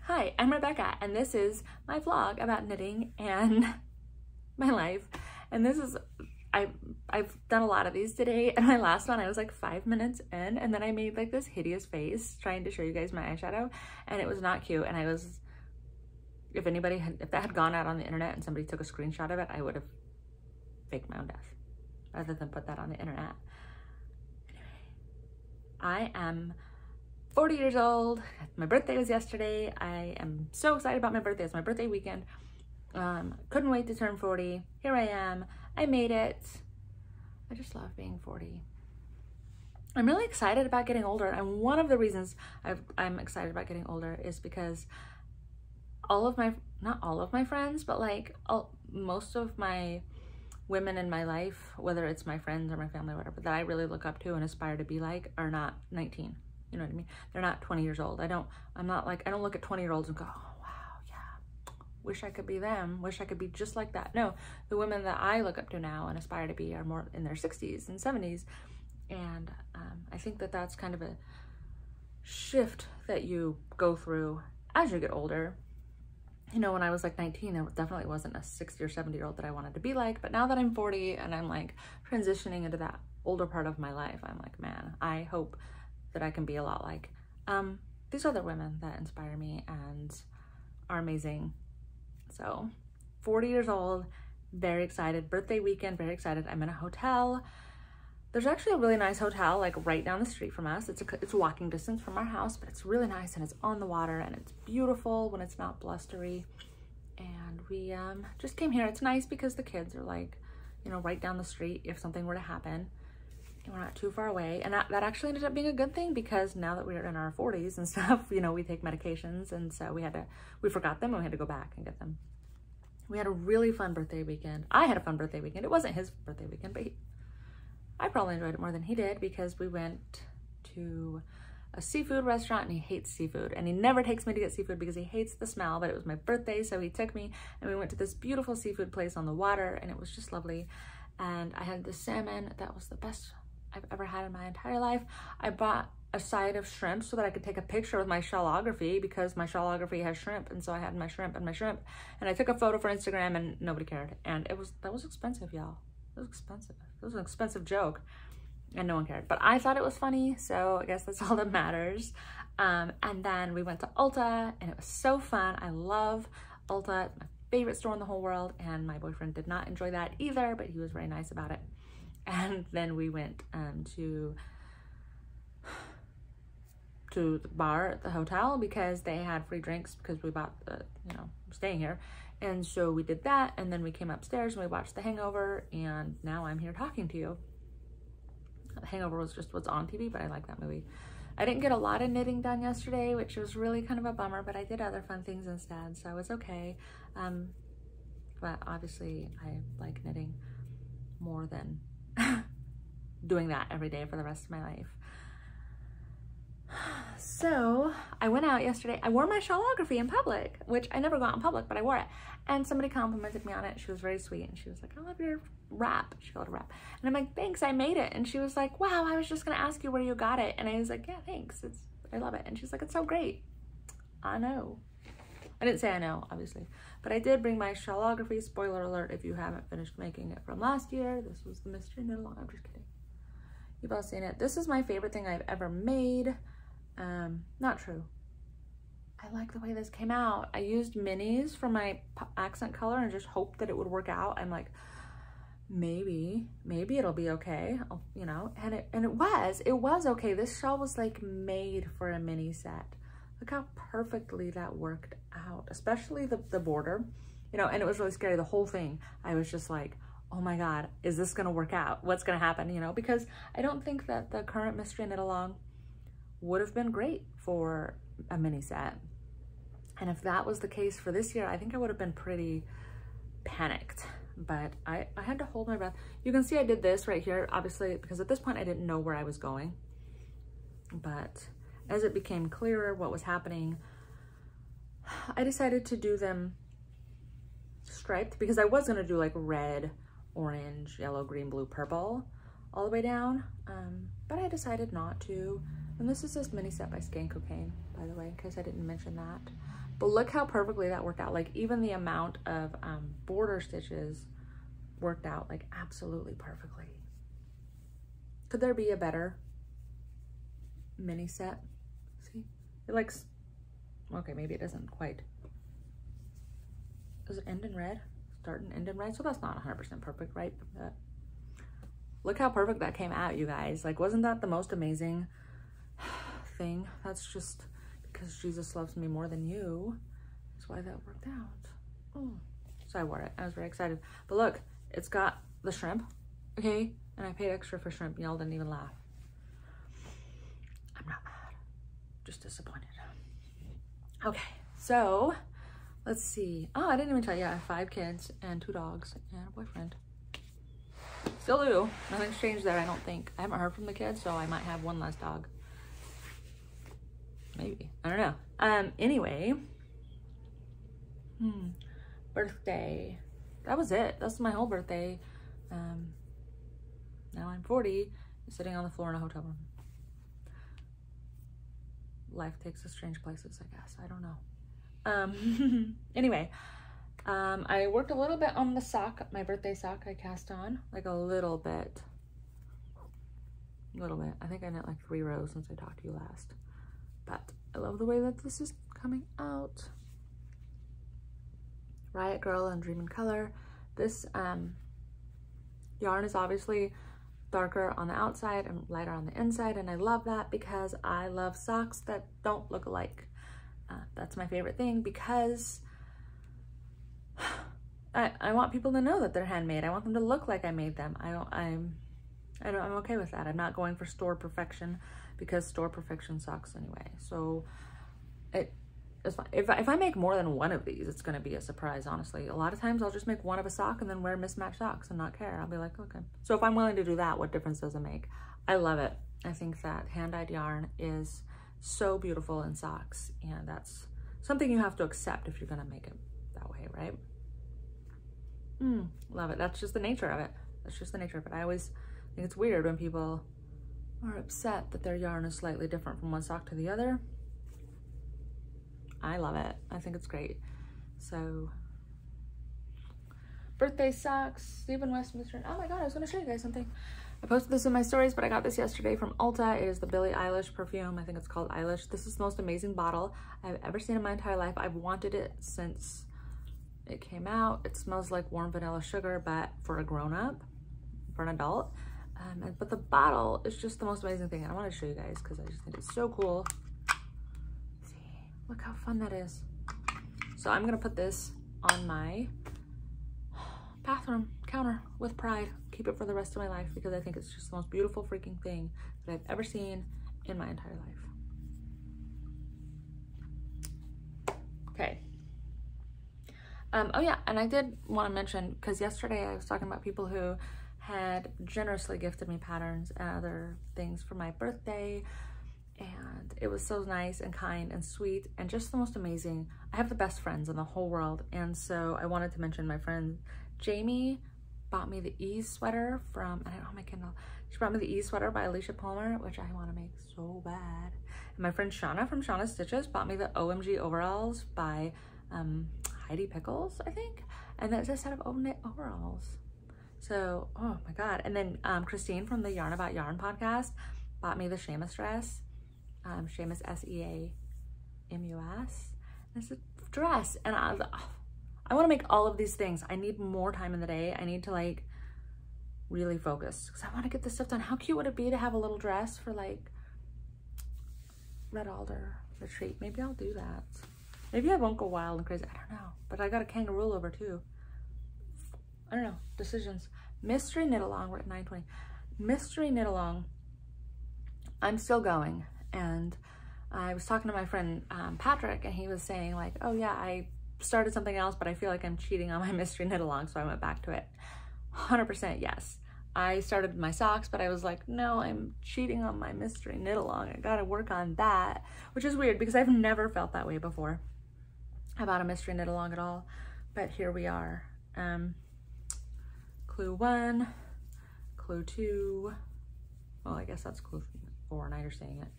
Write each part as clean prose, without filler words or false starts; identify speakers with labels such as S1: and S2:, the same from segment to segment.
S1: Hi, I'm Rebecca, and this is my vlog about knitting and my life. And this is, I've done a lot of these today, and my last one I was like 5 minutes in, and then I made like this hideous face trying to show you guys my eyeshadow, and it was not cute. And I was, if that had gone out on the internet and somebody took a screenshot of it, I would have faked my own death rather than put that on the internet. Anyway, I am 40 years old. My birthday was yesterday. I am so excited about my birthday. It's my birthday weekend. Couldn't wait to turn 40. Here I am. I made it. I just love being 40. I'm really excited about getting older. And one of the reasons I'm excited about getting older is because not all of my friends, but like most of my women in my life, whether it's my friends or my family or whatever, that I really look up to and aspire to be like, are not 19. You know what I mean? They're not 20 years old. I don't look at 20-year-olds and go, oh, wow, yeah, wish I could be them. Wish I could be just like that. No, the women that I look up to now and aspire to be are more in their 60s and 70s. And I think that that's kind of a shift that you go through as you get older. You know, when I was like 19, there definitely wasn't a 60 or 70-year-old that I wanted to be like. But now that I'm 40 and I'm like transitioning into that older part of my life, I'm like, man, I hope that I can be a lot like these other women that inspire me and are amazing. So 40 years old, very excited. Birthday weekend, very excited. I'm in a hotel. There's actually a really nice hotel like right down the street from us. It's walking distance from our house, but it's really nice and it's on the water and it's beautiful when it's not blustery. And we just came here. It's nice because the kids are like, you know, right down the street if something were to happen. And we're not too far away. And that actually ended up being a good thing because now that we're in our 40s and stuff, you know, we take medications. And so we forgot them and we had to go back and get them. We had a really fun birthday weekend. I had a fun birthday weekend. It wasn't his birthday weekend, but I probably enjoyed it more than he did because we went to a seafood restaurant and he hates seafood. And he never takes me to get seafood because he hates the smell, but it was my birthday. So he took me and we went to this beautiful seafood place on the water and it was just lovely. And I had the salmon. That was the best I've ever had in my entire life. I bought a side of shrimp so that I could take a picture with my shellography because my shellography has shrimp. And so I had my shrimp. And I took a photo for Instagram and nobody cared. And that was expensive, y'all. It was expensive. It was an expensive joke and no one cared. But I thought it was funny. So I guess that's all that matters. And then we went to Ulta and it was so fun. I love Ulta. It's my favorite store in the whole world. And my boyfriend did not enjoy that either, but he was very nice about it. And then we went to the bar at the hotel because they had free drinks because we bought you know, staying here. And so we did that. And then we came upstairs and we watched The Hangover. And now I'm here talking to you. The Hangover was just what's on TV, but I like that movie. I didn't get a lot of knitting done yesterday, which was really kind of a bummer, but I did other fun things instead. So it's okay. But obviously I like knitting more than doing that every day for the rest of my life. So I went out yesterday. I wore my shellography in public, which I never go out in public, but I wore it. And somebody complimented me on it. She was very sweet. And she was like, I love your wrap. She called it a wrap. And I'm like, thanks, I made it. And she was like, wow, I was just going to ask you where you got it. And I was like, yeah, thanks. I love it. And she's like, it's so great. I know. I didn't say I know, obviously. But I did bring my shellography. Spoiler alert, if you haven't finished making it from last year. This was the Mystery Knit Along. I'm just kidding. You've all seen it. This is my favorite thing I've ever made. Not true. I like the way this came out. I used minis for my accent color and just hoped that it would work out. I'm like, maybe it'll be okay. You know, and it was okay. This shell was like made for a mini set. Look how perfectly that worked out, especially the border, you know, and it was really scary. The whole thing, I was just like, oh my God, is this gonna work out? What's gonna happen, you know? Because I don't think that the current Mystery Knit Along would have been great for a mini set. And if that was the case for this year, I think I would have been pretty panicked. But I had to hold my breath. You can see I did this right here, obviously, because at this point I didn't know where I was going. But as it became clearer what was happening, I decided to do them striped because I was gonna do like red, orange, yellow, green, blue, purple all the way down. But I decided not to. And this is this mini set by Scan Cocaine, by the way, in case I didn't mention that. But look how perfectly that worked out. Like even the amount of border stitches worked out like absolutely perfectly. Could there be a better mini set? See, it likes, okay, maybe it doesn't quite. Does it end in red? Start and end in red? So that's not 100% perfect, right? But look how perfect that came out, you guys. Like, wasn't that the most amazing thing? That's just because Jesus loves me more than you. That's why that worked out. Oh. So I wore it. I was very excited. But look, it's got the shrimp, okay? And I paid extra for shrimp. Y'all didn't even laugh. I'm not mad. Just disappointed. Okay, so let's see. Oh, I didn't even tell you. I have 5 kids and 2 dogs and a boyfriend. Still do. Nothing's changed there, I don't think. I haven't heard from the kids, so I might have one less dog. Maybe. I don't know. Anyway. Birthday. That was it. That's my whole birthday. Now I'm 40, sitting on the floor in a hotel room. Life takes us strange places, I guess. I don't know. Anyway, I worked a little bit on the sock, my birthday sock I cast on, like a little bit. I think I knit like 3 rows since I talked to you last. But I love the way that this is coming out. Riot Girl and Dream in Color. This yarn is obviously darker on the outside and lighter on the inside, and I love that because I love socks that don't look alike. That's my favorite thing because I want people to know that they're handmade. I want them to look like I made them. I'm okay with that. I'm not going for store perfection because store perfection sucks anyway. So it's fine. If I make more than one of these, it's going to be a surprise, honestly. A lot of times I'll just make one of a sock and then wear mismatched socks and not care. I'll be like, okay. So if I'm willing to do that, what difference does it make? I love it. I think that hand-dyed yarn is so beautiful in socks, and that's something you have to accept if you're going to make it that way, right? Love it. That's just the nature of it. That's just the nature of it. I always think it's weird when people are upset that their yarn is slightly different from one sock to the other. I love it. I think it's great. So, birthday socks, Stephen Westminster. Oh my God, I was gonna show you guys something. I posted this in my stories, but I got this yesterday from Ulta. It is the Billie Eilish perfume. I think it's called Eilish. This is the most amazing bottle I've ever seen in my entire life. I've wanted it since it came out. It smells like warm vanilla sugar, but for a grown-up, for an adult. But the bottle is just the most amazing thing. And I want to show you guys because I just think it's so cool. Look how fun that is. So I'm gonna put this on my bathroom counter with pride. Keep it for the rest of my life because I think it's just the most beautiful freaking thing that I've ever seen in my entire life. Okay. Oh yeah, and I did want to mention, because yesterday I was talking about people who had generously gifted me patterns and other things for my birthday. And it was so nice and kind and sweet and just the most amazing. I have the best friends in the whole world. And so I wanted to mention my friend Jamie bought me the Ease sweater from, I don't have my Kindle. She brought me the Ease sweater by Alicia Palmer, which I want to make so bad. And my friend Shauna from Shauna Stitches bought me the OMG overalls by Heidi Pickles, I think. And that's a set of knit overalls. So, oh my God. And then Christine from the Yarn About Yarn podcast bought me the Seamus dress. Seamus, S-E-A-M-U-S. It's a dress, and I want to make all of these things. I need more time in the day. I need to like really focus because I want to get this stuff done. How cute would it be to have a little dress for like Red Alder retreat? Maybe I'll do that. Maybe I won't go wild and crazy. I don't know, but I got a kangaroo over too. I don't know. Decisions. Mystery knit along. We're at 9:20. Mystery knit along. I'm still going. And I was talking to my friend Patrick, and he was saying like, oh yeah, I started something else, but I feel like I'm cheating on my mystery knit along, so I went back to it. 100% yes. I started my socks, but I was like, no, I'm cheating on my mystery knit along. I gotta work on that, which is weird because I've never felt that way before about a mystery knit along at all. But here we are. Clue 1, clue 2. Well, I guess that's clue 4, now you're saying it.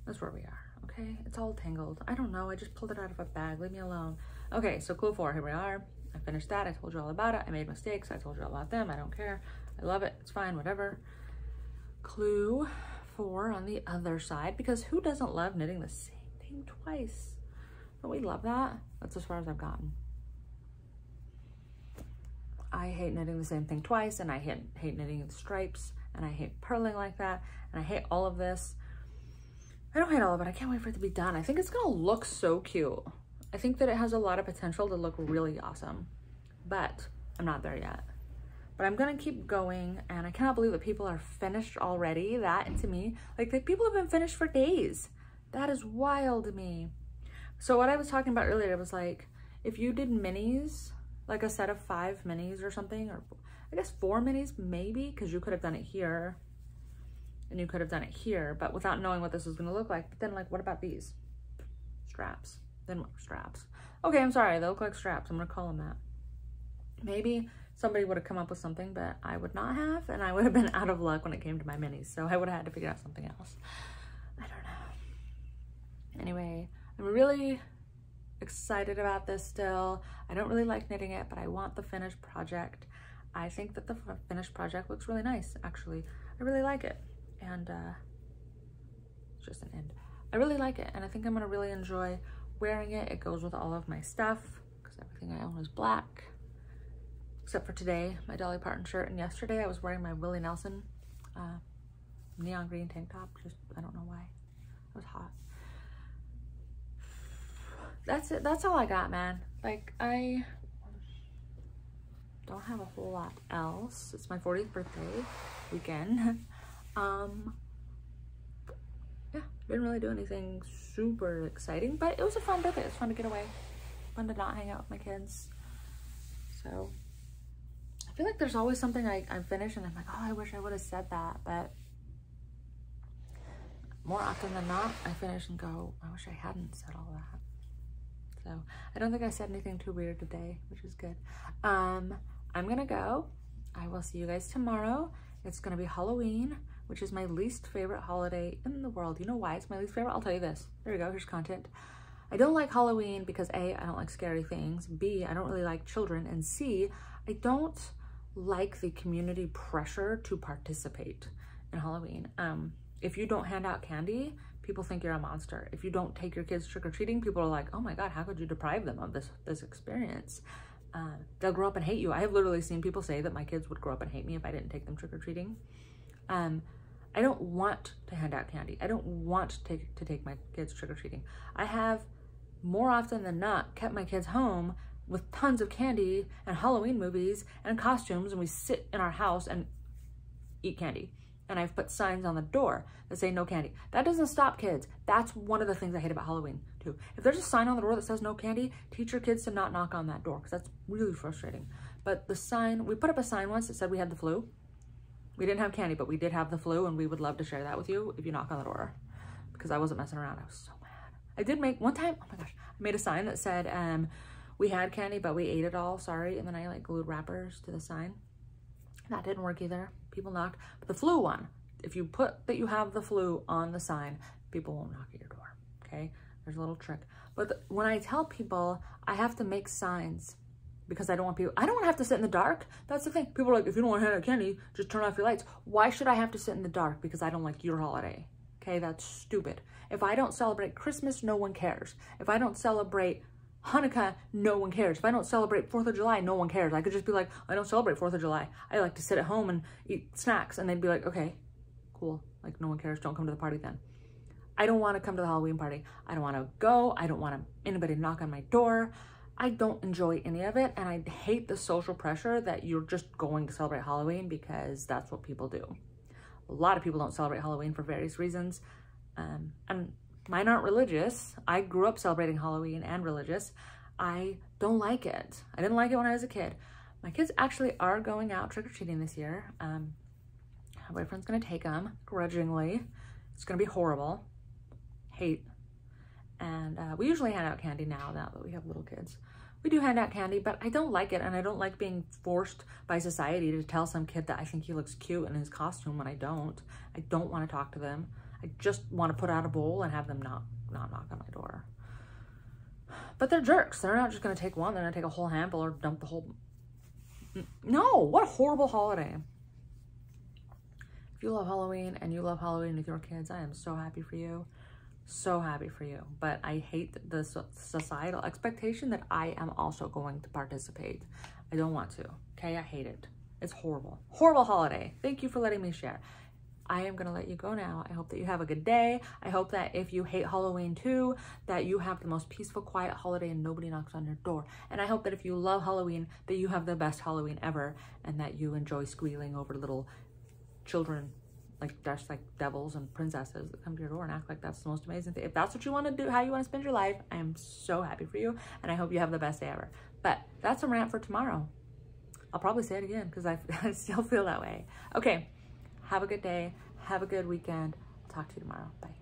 S1: That's where we are. okay? It's all tangled. I don't know, I just pulled it out of a bag, leave me alone. Okay, so clue 4, here we are. I finished that, I told you all about it. I made mistakes, I told you all about them, I don't care. I love it, it's fine, whatever. Clue 4 on the other side, because who doesn't love knitting the same thing twice? Don't we love that? That's as far as I've gotten. I hate knitting the same thing twice, and I hate knitting the stripes, and I hate purling like that, and I hate all of this. I don't hate all of it. I can't wait for it to be done. I think it's gonna look so cute. I think that it has a lot of potential to look really awesome, but I'm not there yet. But I'm gonna keep going, and I cannot believe that people are finished already. That, to me, like, the people have been finished for days. That is wild to me. So what I was talking about earlier was like, if you did minis, like a set of 5 minis or something, or I guess 4 minis maybe, because you could have done it here and you could have done it here, but without knowing what this was going to look like. But then, like, what about these straps? Then what? Straps. Okay, I'm sorry, they look like straps. I'm gonna call them that. Maybe somebody would have come up with something, but I would not have, and I would have been out of luck when it came to my minis, so I would have had to figure out something else. I don't know. Anyway, I'm really excited about this still. I don't really like knitting it, but I want the finished project. I think that the finished project looks really nice, actually. I really like it, and it's just an end. I really like it, and I think I'm gonna really enjoy wearing it. It goes with all of my stuff, because everything I own is black, except for today, my Dolly Parton shirt, and yesterday I was wearing my Willie Nelson neon green tank top. Just, I don't know why. It was hot. That's it. That's all I got, man. Like, I don't have a whole lot else. It's my 40th birthday weekend. Yeah, didn't really do anything super exciting, but it was a fun birthday. It was fun to get away, fun to not hang out with my kids. So I feel like there's always something I finish and I'm like, oh, I wish I would have said that, but more often than not, I finish and go, I wish I hadn't said all that. So I don't think I said anything too weird today, which is good. I'm gonna go. I will see you guys tomorrow. It's gonna be Halloween, which is my least favorite holiday in the world. You know why it's my least favorite? I'll tell you this. There you go, here's content. I don't like Halloween because A, I don't like scary things. B, I don't really like children. And C, I don't like the community pressure to participate in Halloween. If you don't hand out candy, people think you're a monster. If you don't take your kids trick-or-treating, people are like, oh my God, how could you deprive them of this experience? They'll grow up and hate you. I have literally seen people say that my kids would grow up and hate me if I didn't take them trick-or-treating. I don't want to hand out candy. I don't want to take my kids trick-or-treating. I have, more often than not, kept my kids home with tons of candy and Halloween movies and costumes, and we sit in our house and eat candy. And I've put signs on the door that say no candy. That doesn't stop kids. That's one of the things I hate about Halloween too. If there's a sign on the door that says no candy, teach your kids to not knock on that door, because that's really frustrating. But the sign, we put up a sign once that said we had the flu. We didn't have candy, but we did have the flu, and we would love to share that with you if you knock on the door, because I wasn't messing around. I was so mad. I did make, one time, oh my gosh, I made a sign that said, we had candy, but we ate it all, sorry. And then I like glued wrappers to the sign. That didn't work either. People knocked. But the flu one, if you put that you have the flu on the sign, people won't knock at your door, okay? There's a little trick. But when I tell people, I have to make signs because I don't want people, I don't want to have to sit in the dark. That's the thing. People are like, if you don't want to hand out candy, just turn off your lights. Why should I have to sit in the dark because I don't like your holiday? Okay, that's stupid. If I don't celebrate Christmas, no one cares. If I don't celebrate Hanukkah, no one cares. If I don't celebrate 4th of July, no one cares. I could just be like, I don't celebrate 4th of July. I like to sit at home and eat snacks. And they'd be like, okay, cool. Like, no one cares. Don't come to the party then. I don't want to come to the Halloween party. I don't want to go. I don't want anybody to knock on my door. I don't enjoy any of it. And I hate the social pressure that you're just going to celebrate Halloween because that's what people do. A lot of people don't celebrate Halloween for various reasons. And mine aren't religious. I grew up celebrating Halloween and religious. I don't like it. I didn't like it when I was a kid. My kids actually are going out trick-or-treating this year. My boyfriend's gonna take them, grudgingly. It's gonna be horrible. Hate. And we usually hand out candy now that we have little kids. We do hand out candy, but I don't like it, and I don't like being forced by society to tell some kid that I think he looks cute in his costume when I don't. I don't want to talk to them. I just want to put out a bowl and have them not not knock on my door. But they're jerks. They're not just going to take one. They're going to take a whole handful or dump the whole... No, what a horrible holiday. If you love Halloween and you love Halloween with your kids, I am so happy for you. So happy for you. But I hate the societal expectation that I am also going to participate. I don't want to. Okay, I hate it. It's horrible. Horrible holiday. Thank you for letting me share. I am going to let you go now. I hope that you have a good day. I hope that if you hate Halloween too, that you have the most peaceful, quiet holiday and nobody knocks on your door. And I hope that if you love Halloween, that you have the best Halloween ever and that you enjoy squealing over little children, like dressed like devils and princesses that come to your door and act like that's the most amazing thing. If that's what you want to do, how you want to spend your life, I am so happy for you and I hope you have the best day ever. But that's a rant for tomorrow. I'll probably say it again because I still feel that way. Okay. Have a good day. Have a good weekend. I'll talk to you tomorrow. Bye.